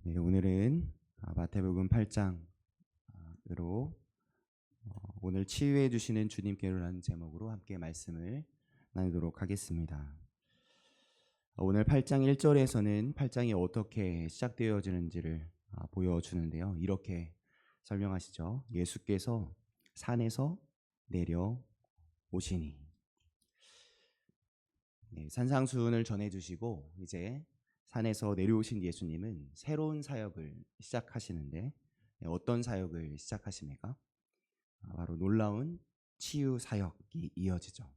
네, 오늘은 마태복음 8장으로 오늘 치유해 주시는 주님께로라는 제목으로 함께 말씀을 나누도록 하겠습니다. 오늘 8장 1절에서는 8장이 어떻게 시작되어지는지를 보여주는데요. 이렇게 설명하시죠. 예수께서 산에서 내려 오시니. 네, 산상수훈을 전해주시고 이제 산에서 내려오신 예수님은 새로운 사역을 시작하시는데 어떤 사역을 시작하십니까? 바로 놀라운 치유 사역이 이어지죠.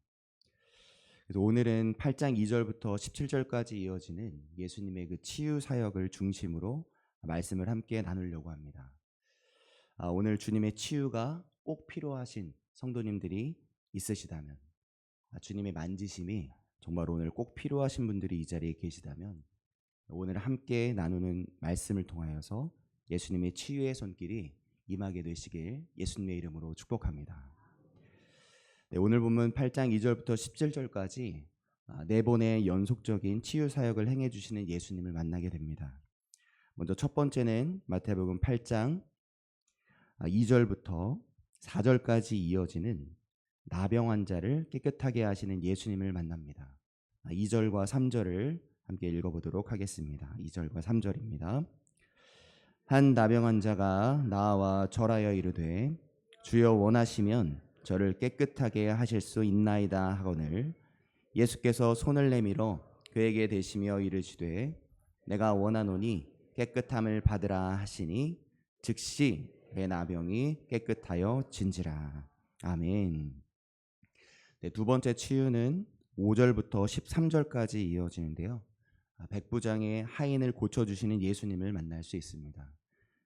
그래서 오늘은 8장 2절부터 17절까지 이어지는 예수님의 그 치유 사역을 중심으로 말씀을 함께 나누려고 합니다. 오늘 주님의 치유가 꼭 필요하신 성도님들이 있으시다면, 주님의 만지심이 정말 오늘 꼭 필요하신 분들이 이 자리에 계시다면 오늘 함께 나누는 말씀을 통하여서 예수님의 치유의 손길이 임하게 되시길 예수님의 이름으로 축복합니다. 네, 오늘 본문 8장 2절부터 17절까지 네 번의 연속적인 치유 사역을 행해 주시는 예수님을 만나게 됩니다. 먼저 첫 번째는 마태복음 8장 2절부터 4절까지 이어지는 나병 환자를 깨끗하게 하시는 예수님을 만납니다. 2절과 3절을 함께 읽어보도록 하겠습니다. 2절과 3절입니다. 한 나병 환자가 나와 절하여 이르되 주여 원하시면 저를 깨끗하게 하실 수 있나이다 하거늘 예수께서 손을 내밀어 그에게 대시며 이르시되 내가 원하노니 깨끗함을 받으라 하시니 즉시 그의 나병이 깨끗하여 진지라. 아멘. 네, 두 번째 치유는 5절부터 13절까지 이어지는데요. 백부장의 하인을 고쳐주시는 예수님을 만날 수 있습니다.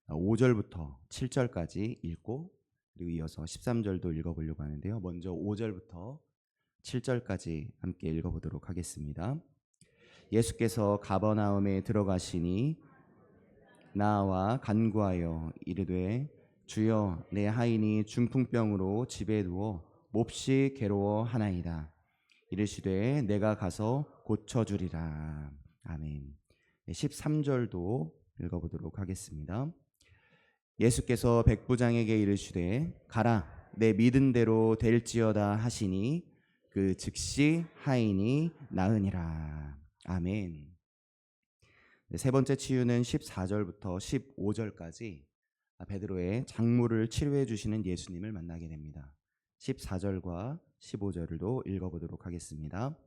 5절부터 7절까지 읽고 그리고 이어서 13절도 읽어보려고 하는데요. 먼저 5절부터 7절까지 함께 읽어보도록 하겠습니다. 예수께서 가버나움에 들어가시니 나와 간구하여 이르되 주여 내 하인이 중풍병으로 집에 누워 몹시 괴로워하나이다. 이르시되 내가 가서 고쳐주리라. 아멘. 13절도 읽어보도록 하겠습니다. 예수께서 백부장에게 이르시되 가라 내 믿은 대로 될지어다 하시니 그 즉시 하인이 나으니라. 아멘. 세 번째 치유는 14절부터 15절까지 베드로의 장물을 치료해 주시는 예수님을 만나게 됩니다. 14절과 15절도 읽어보도록 하겠습니다.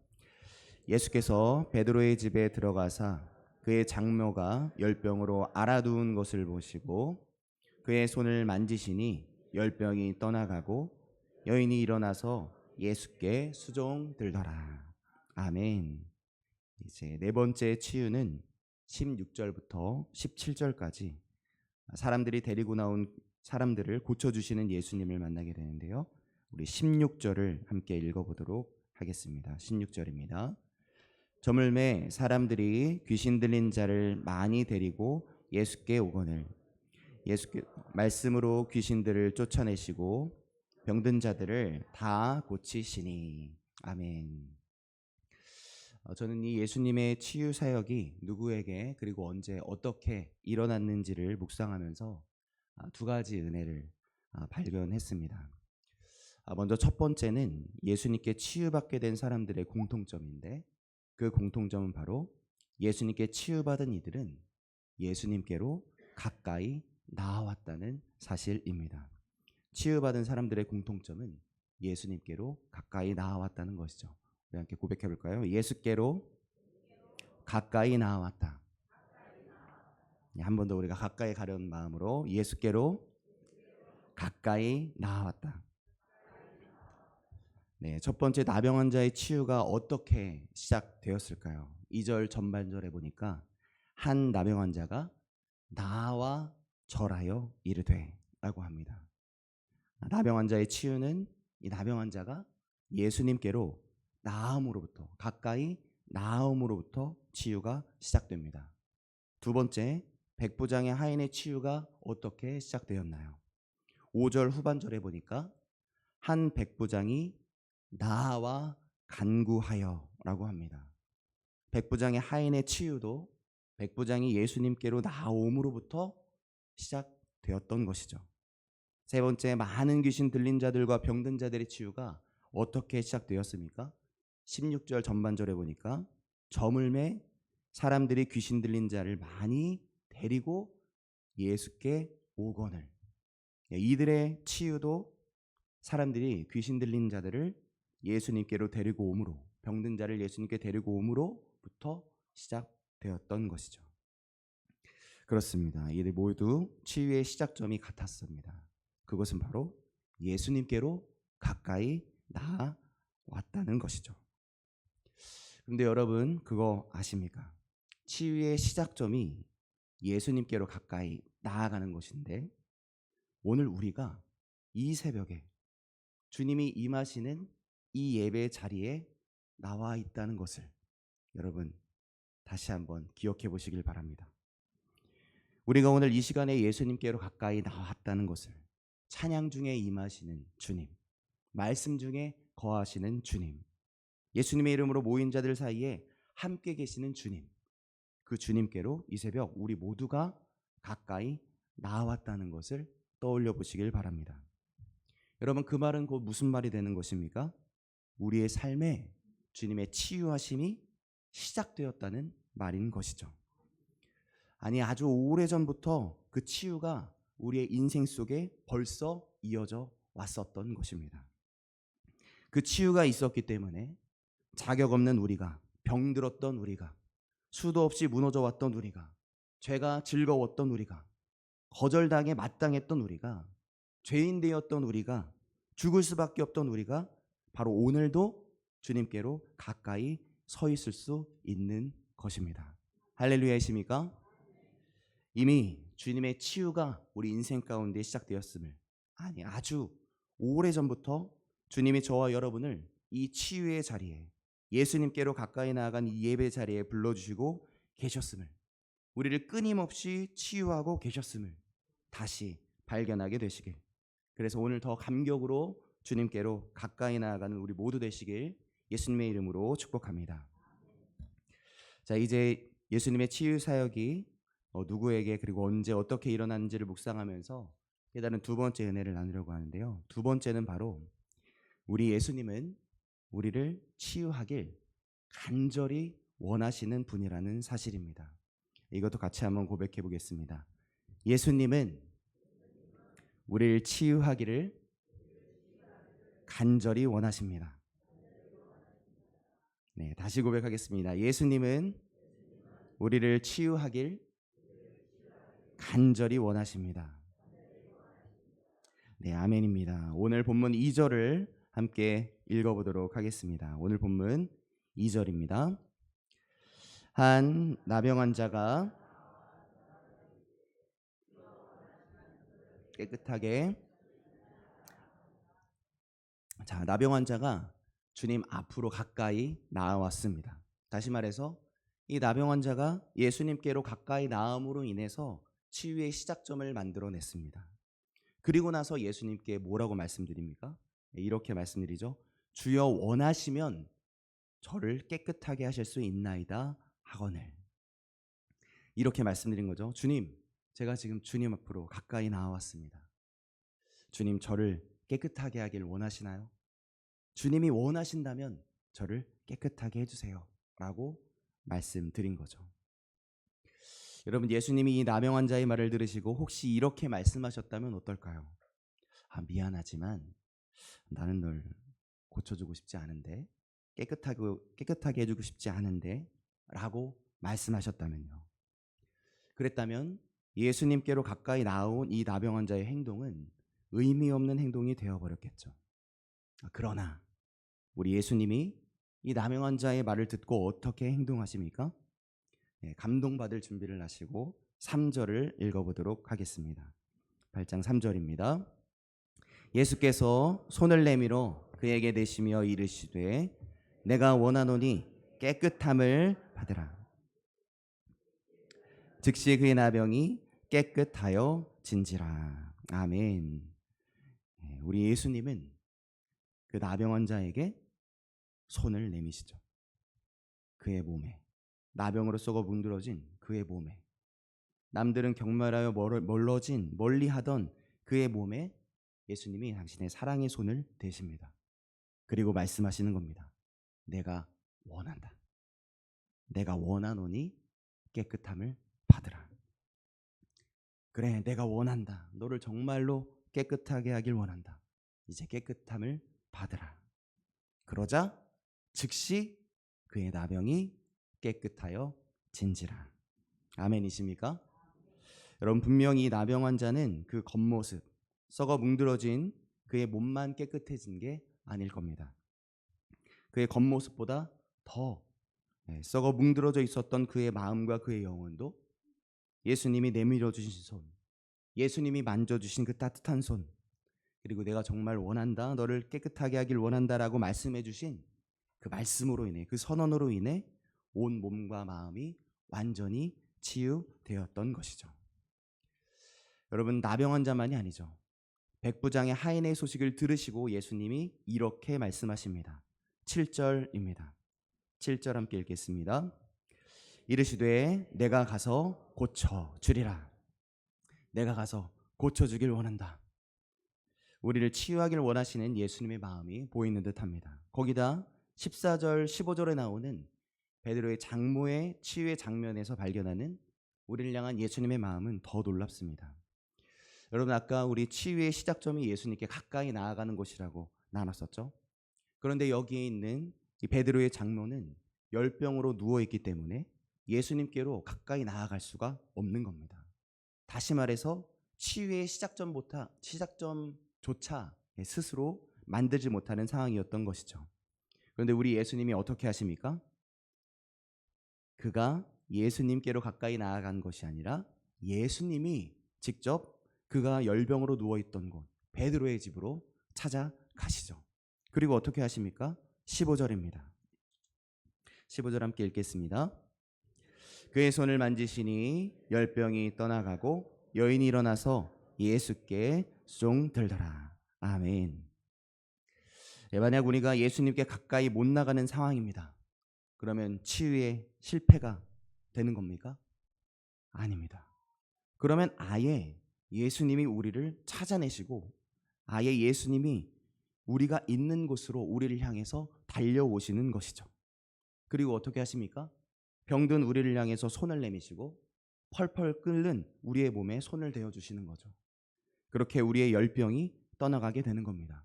예수께서 베드로의 집에 들어가사 그의 장모가 열병으로 앓아누운 것을 보시고 그의 손을 만지시니 열병이 떠나가고 여인이 일어나서 예수께 수종들더라. 아멘. 이제 네 번째 치유는 16절부터 17절까지 사람들이 데리고 나온 사람들을 고쳐주시는 예수님을 만나게 되는데요. 우리 16절을 함께 읽어보도록 하겠습니다. 16절입니다. 저물매 사람들이 귀신 들린 자를 많이 데리고 예수께 오거늘 예수께 말씀으로 귀신들을 쫓아내시고 병든 자들을 다 고치시니. 아멘. 저는 이 예수님의 치유 사역이 누구에게 그리고 언제 어떻게 일어났는지를 묵상하면서 두 가지 은혜를 발견했습니다. 먼저 첫 번째는 예수님께 치유받게 된 사람들의 공통점인데 그 공통점은 바로 예수님께 치유받은 이들은 예수님께로 가까이 나아왔다는 사실입니다. 치유받은 사람들의 공통점은 예수님께로 가까이 나아왔다는 것이죠. 우리 함께 고백해 볼까요? 예수께로 가까이 나아왔다. 한 번 더 우리가 가까이 가려는 마음으로 예수께로 가까이 나아왔다. 네, 첫 번째 나병 환자의 치유가 어떻게 시작되었을까요? 2절 전반절에 보니까 한 나병 환자가 나와 절하여 이르되 라고 합니다. 나병 환자의 치유는 이 나병 환자가 예수님께로 나음으로부터 가까이 나음으로부터 치유가 시작됩니다. 두 번째, 백부장의 하인의 치유가 어떻게 시작되었나요? 5절 후반절에 보니까 한 백부장이 나와 간구하여 라고 합니다. 백부장의 하인의 치유도 백부장이 예수님께로 나옴으로부터 시작되었던 것이죠. 세 번째, 많은 귀신 들린 자들과 병든 자들의 치유가 어떻게 시작되었습니까? 16절 전반절에 보니까 저물매 사람들이 귀신 들린 자를 많이 데리고 예수께 오거늘. 이들의 치유도 사람들이 귀신 들린 자들을 예수님께로 데리고 오므로, 병든 자를 예수님께 데리고 오므로부터 시작되었던 것이죠. 그렇습니다. 이들 모두 치유의 시작점이 같았습니다. 그것은 바로 예수님께로 가까이 나아왔다는 것이죠. 그런데 여러분, 그거 아십니까? 치유의 시작점이 예수님께로 가까이 나아가는 것인데, 오늘 우리가 이 새벽에 주님이 임하시는 이 예배 자리에 나와 있다는 것을 여러분 다시 한번 기억해 보시길 바랍니다. 우리가 오늘 이 시간에 예수님께로 가까이 나왔다는 것을 찬양 중에 임하시는 주님, 말씀 중에 거하시는 주님, 예수님의 이름으로 모인 자들 사이에 함께 계시는 주님, 그 주님께로 이 새벽 우리 모두가 가까이 나왔다는 것을 떠올려 보시길 바랍니다. 여러분, 그 말은 곧 무슨 말이 되는 것입니까? 우리의 삶에 주님의 치유하심이 시작되었다는 말인 것이죠. 아니, 아주 오래전부터 그 치유가 우리의 인생 속에 벌써 이어져 왔었던 것입니다. 그 치유가 있었기 때문에 자격 없는 우리가, 병들었던 우리가, 수도 없이 무너져 왔던 우리가, 죄가 즐거웠던 우리가, 거절당해 마땅했던 우리가, 죄인 되었던 우리가, 죽을 수밖에 없던 우리가 바로 오늘도 주님께로 가까이 서 있을 수 있는 것입니다. 할렐루야이십니까? 이미 주님의 치유가 우리 인생 가운데 시작되었음을, 아니 아주 오래전부터 주님이 저와 여러분을 이 치유의 자리에, 예수님께로 가까이 나아간 이 예배 자리에 불러주시고 계셨음을, 우리를 끊임없이 치유하고 계셨음을 다시 발견하게 되시길, 그래서 오늘 더 감격으로 주님께로 가까이 나아가는 우리 모두 되시길 예수님의 이름으로 축복합니다. 자, 이제 예수님의 치유 사역이 누구에게 그리고 언제 어떻게 일어났는지를 묵상하면서 깨달은 두 번째 은혜를 나누려고 하는데요. 두 번째는 바로 우리 예수님은 우리를 치유하길 간절히 원하시는 분이라는 사실입니다. 이것도 같이 한번 고백해 보겠습니다. 예수님은 우리를 치유하기를 간절히 원하십니다. 네, 다시 고백하겠습니다. 예수님은 우리를 치유하길 간절히 원하십니다. 네, 아멘입니다. 오늘 본문 2절을 함께 읽어보도록 하겠습니다. 오늘 본문 2절입니다. 한 나병 환자가 깨끗하게, 자, 나병 환자가 주님 앞으로 가까이 나아왔습니다. 다시 말해서 이 나병 환자가 예수님께로 가까이 나음으로 인해서 치유의 시작점을 만들어냈습니다. 그리고 나서 예수님께 뭐라고 말씀드립니까? 이렇게 말씀드리죠. 주여 원하시면 저를 깨끗하게 하실 수 있나이다 하거늘. 이렇게 말씀드린 거죠. 주님, 제가 지금 주님 앞으로 가까이 나아왔습니다. 주님, 저를 깨끗하게 하길 원하시나요? 주님이 원하신다면 저를 깨끗하게 해주세요 라고 말씀드린 거죠. 여러분, 예수님이 이 나병 환자의 말을 들으시고 혹시 이렇게 말씀하셨다면 어떨까요? 아, 미안하지만 나는 널 고쳐주고 싶지 않은데, 깨끗하게 해주고 싶지 않은데 라고 말씀하셨다면요. 그랬다면 예수님께로 가까이 나온 이 나병 환자의 행동은 의미 없는 행동이 되어버렸겠죠. 그러나 우리 예수님이 이 나병 환자의 말을 듣고 어떻게 행동하십니까? 감동받을 준비를 하시고 3절을 읽어보도록 하겠습니다. 8장 3절입니다. 예수께서 손을 내밀어 그에게 대시며 이르시되 내가 원하노니 깨끗함을 받으라. 즉시 그의 나병이 깨끗하여 진지라. 아멘. 우리 예수님은 그 나병 환자에게 손을 내미시죠. 그의 몸에 나병으로 썩어 문드러진 그의 몸에, 남들은 경멸하여 멀리 하던 그의 몸에 예수님이 당신의 사랑의 손을 대십니다. 그리고 말씀하시는 겁니다. 내가 원한다. 내가 원하노니 깨끗함을 받으라. 그래, 내가 원한다. 너를 정말로 깨끗하게 하길 원한다. 이제 깨끗함을 받으라. 그러자 즉시 그의 나병이 깨끗하여 진지라. 아멘이십니까? 여러분, 분명히 이 나병 환자는 그 겉모습, 썩어 뭉드러진 그의 몸만 깨끗해진 게 아닐 겁니다. 그의 겉모습보다 더 썩어 뭉드러져 있었던 그의 마음과 그의 영혼도 예수님이 내밀어 주신 손, 예수님이 만져주신 그 따뜻한 손, 그리고 내가 정말 원한다, 너를 깨끗하게 하길 원한다라고 말씀해 주신 그 말씀으로 인해, 그 선언으로 인해 온 몸과 마음이 완전히 치유되었던 것이죠. 여러분, 나병 환자만이 아니죠. 백부장의 하인의 소식을 들으시고 예수님이 이렇게 말씀하십니다. 7절입니다. 7절 함께 읽겠습니다. 이르시되 내가 가서 고쳐주리라. 내가 가서 고쳐주길 원한다. 우리를 치유하길 원하시는 예수님의 마음이 보이는 듯합니다. 거기다 14절 15절에 나오는 베드로의 장모의 치유의 장면에서 발견하는 우리를 향한 예수님의 마음은 더 놀랍습니다. 여러분, 아까 우리 치유의 시작점이 예수님께 가까이 나아가는 곳이라고 나눴었죠. 그런데 여기에 있는 이 베드로의 장모는 열병으로 누워있기 때문에 예수님께로 가까이 나아갈 수가 없는 겁니다. 다시 말해서 치유의 시작점조차 스스로 만들지 못하는 상황이었던 것이죠. 그런데 우리 예수님이 어떻게 하십니까? 그가 예수님께로 가까이 나아간 것이 아니라 예수님이 직접 그가 열병으로 누워있던 곳 베드로의 집으로 찾아가시죠. 그리고 어떻게 하십니까? 15절입니다. 15절 함께 읽겠습니다. 그의 손을 만지시니 열병이 떠나가고 여인이 일어나서 예수께 쫑들더라. 아멘. 만약 우리가 예수님께 가까이 못 나가는 상황입니다. 그러면 치유의 실패가 되는 겁니까? 아닙니다. 그러면 아예 예수님이 우리를 찾아내시고 아예 예수님이 우리가 있는 곳으로 우리를 향해서 달려오시는 것이죠. 그리고 어떻게 하십니까? 병든 우리를 향해서 손을 내미시고 펄펄 끓는 우리의 몸에 손을 대어주시는 거죠. 그렇게 우리의 열병이 떠나가게 되는 겁니다.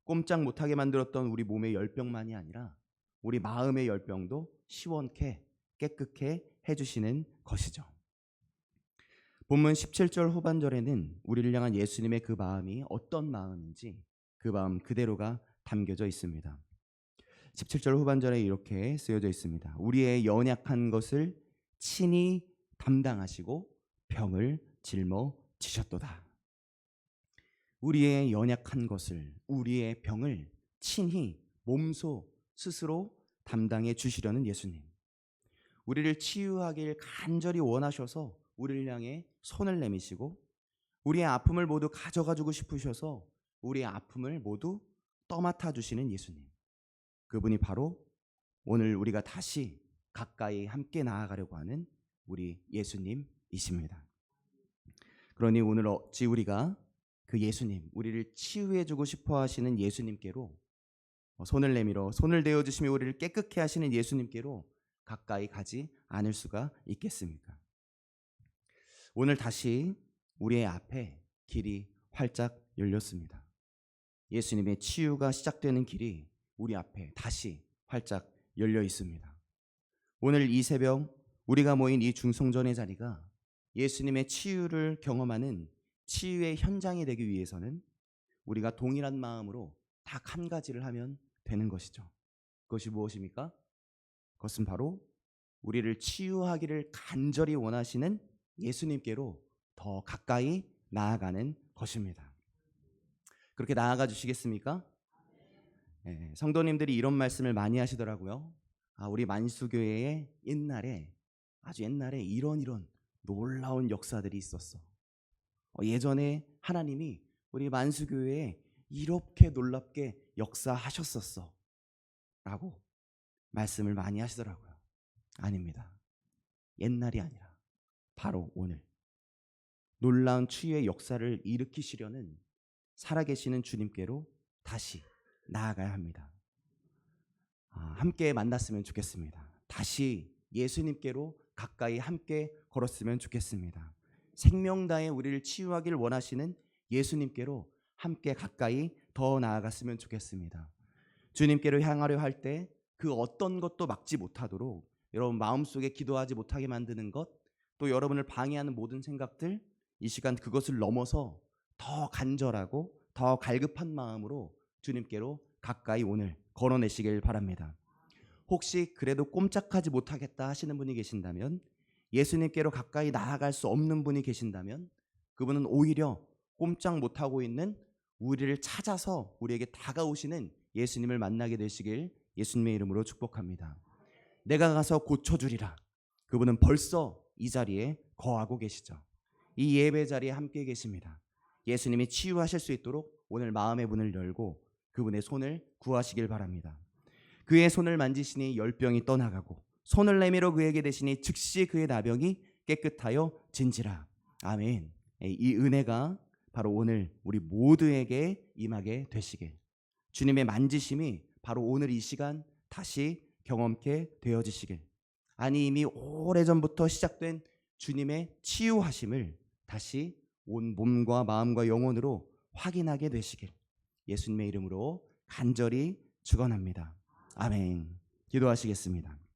꼼짝 못하게 만들었던 우리 몸의 열병만이 아니라 우리 마음의 열병도 시원케 깨끗게 해주시는 것이죠. 본문 17절 후반절에는 우리를 향한 예수님의 그 마음이 어떤 마음인지 그 마음 그대로가 담겨져 있습니다. 17절 후반절에 이렇게 쓰여져 있습니다. 우리의 연약한 것을 친히 담당하시고 병을 짊어지셨도다. 우리의 연약한 것을, 우리의 병을 친히 몸소 스스로 담당해 주시려는 예수님. 우리를 치유하길 간절히 원하셔서 우리를 향해 손을 내미시고 우리의 아픔을 모두 가져가주고 싶으셔서 우리의 아픔을 모두 떠맡아 주시는 예수님. 그분이 바로 오늘 우리가 다시 가까이 함께 나아가려고 하는 우리 예수님이십니다. 그러니 오늘 어찌 우리가 그 예수님, 우리를 치유해주고 싶어 하시는 예수님께로 손을 내밀어 손을 대어주시며 우리를 깨끗게 하시는 예수님께로 가까이 가지 않을 수가 있겠습니까? 오늘 다시 우리의 앞에 길이 활짝 열렸습니다. 예수님의 치유가 시작되는 길이 우리 앞에 다시 활짝 열려 있습니다. 오늘 이 새벽 우리가 모인 이 중성전의 자리가 예수님의 치유를 경험하는 치유의 현장이 되기 위해서는 우리가 동일한 마음으로 딱 한 가지를 하면 되는 것이죠. 그것이 무엇입니까? 그것은 바로 우리를 치유하기를 간절히 원하시는 예수님께로 더 가까이 나아가는 것입니다. 그렇게 나아가 주시겠습니까? 네, 성도님들이 이런 말씀을 많이 하시더라고요. 우리 만수교회에 아주 옛날에 이런 놀라운 역사들이 있었어. 예전에 하나님이 우리 만수교회에 이렇게 놀랍게 역사하셨었어 라고 말씀을 많이 하시더라고요. 아닙니다. 옛날이 아니라 바로 오늘 놀라운 치유의 역사를 일으키시려는 살아계시는 주님께로 다시 나아가야 합니다. 함께 만났으면 좋겠습니다. 다시 예수님께로 가까이 함께 걸었으면 좋겠습니다. 생명 다해 우리를 치유하길 원하시는 예수님께로 함께 가까이 더 나아갔으면 좋겠습니다. 주님께로 향하려 할 때 그 어떤 것도 막지 못하도록 여러분 마음속에 기도하지 못하게 만드는 것, 또 여러분을 방해하는 모든 생각들, 이 시간 그것을 넘어서 더 간절하고 더 갈급한 마음으로 주님께로 가까이 오늘 걸어내시길 바랍니다. 혹시 그래도 꼼짝하지 못하겠다 하시는 분이 계신다면, 예수님께로 가까이 나아갈 수 없는 분이 계신다면, 그분은 오히려 꼼짝 못하고 있는 우리를 찾아서 우리에게 다가오시는 예수님을 만나게 되시길 예수님의 이름으로 축복합니다. 내가 가서 고쳐주리라. 그분은 벌써 이 자리에 거하고 계시죠. 이 예배 자리에 함께 계십니다. 예수님이 치유하실 수 있도록 오늘 마음의 문을 열고 그분의 손을 구하시길 바랍니다. 그의 손을 만지시니 열병이 떠나가고 손을 내밀어 그에게 대시니 즉시 그의 나병이 깨끗하여 진지라. 아멘. 이 은혜가 바로 오늘 우리 모두에게 임하게 되시길, 주님의 만지심이 바로 오늘 이 시간 다시 경험케 되어지시길, 아니 이미 오래전부터 시작된 주님의 치유하심을 다시 온 몸과 마음과 영혼으로 확인하게 되시길 예수님의 이름으로 간절히 축원합니다. 아멘. 기도하시겠습니다.